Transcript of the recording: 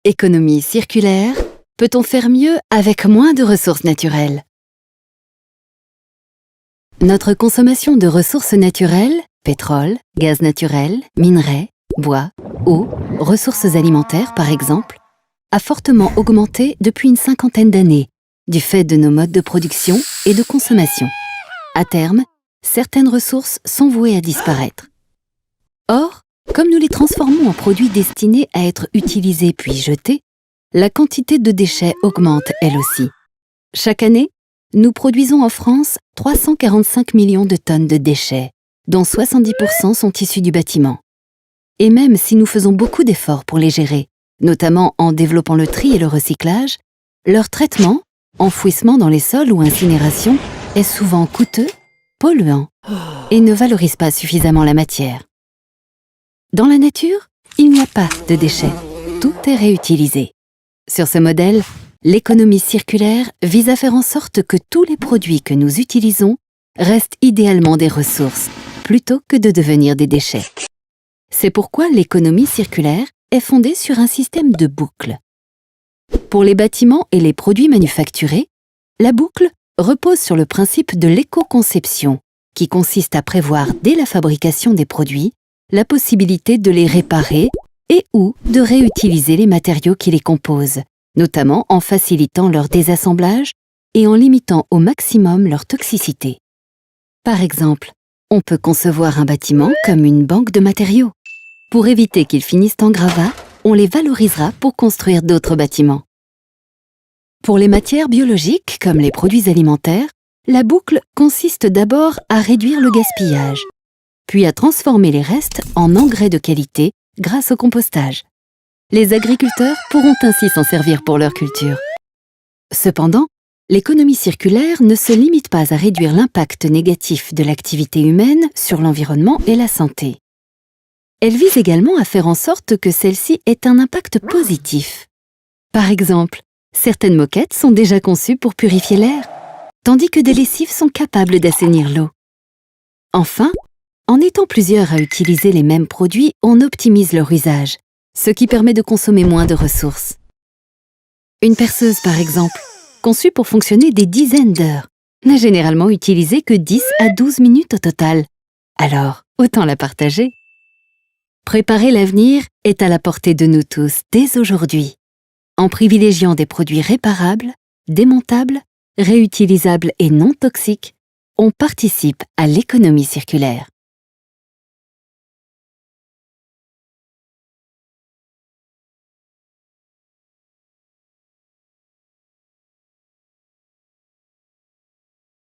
Économie circulaire, peut-on faire mieux avec moins de ressources naturelles? Notre consommation de ressources naturelles, pétrole, gaz naturel, minerais, bois, eau, ressources alimentaires par exemple, a fortement augmenté depuis une cinquantaine d'années, du fait de nos modes de production et de consommation. À terme, certaines ressources sont vouées à disparaître. Or, comme nous les transformons en produits destinés à être utilisés puis jetés, la quantité de déchets augmente elle aussi. Chaque année, nous produisons en France 345 millions de tonnes de déchets, dont 70% sont issus du bâtiment. Et même si nous faisons beaucoup d'efforts pour les gérer, notamment en développant le tri et le recyclage, leur traitement, enfouissement dans les sols ou incinération, est souvent coûteux, polluant et ne valorise pas suffisamment la matière. Dans la nature, il n'y a pas de déchets, tout est réutilisé. Sur ce modèle, l'économie circulaire vise à faire en sorte que tous les produits que nous utilisons restent idéalement des ressources, plutôt que de devenir des déchets. C'est pourquoi l'économie circulaire est fondée sur un système de boucles. Pour les bâtiments et les produits manufacturés, la boucle repose sur le principe de l'éco-conception, qui consiste à prévoir dès la fabrication des produits la possibilité de les réparer et ou de réutiliser les matériaux qui les composent, notamment en facilitant leur désassemblage et en limitant au maximum leur toxicité. Par exemple, on peut concevoir un bâtiment comme une banque de matériaux. Pour éviter qu'ils finissent en gravat, on les valorisera pour construire d'autres bâtiments. Pour les matières biologiques, comme les produits alimentaires, la boucle consiste d'abord à réduire le gaspillage, puis à transformer les restes en engrais de qualité grâce au compostage. Les agriculteurs pourront ainsi s'en servir pour leur culture. Cependant, l'économie circulaire ne se limite pas à réduire l'impact négatif de l'activité humaine sur l'environnement et la santé. Elle vise également à faire en sorte que celle-ci ait un impact positif. Par exemple, certaines moquettes sont déjà conçues pour purifier l'air, tandis que des lessives sont capables d'assainir l'eau. Enfin, en étant plusieurs à utiliser les mêmes produits, on optimise leur usage, ce qui permet de consommer moins de ressources. Une perceuse, par exemple, conçue pour fonctionner des dizaines d'heures, n'a généralement utilisé que 10 à 12 minutes au total. Alors, autant la partager. Préparer l'avenir est à la portée de nous tous dès aujourd'hui, en privilégiant des produits réparables, démontables, réutilisables et non toxiques, on participe à l'économie circulaire.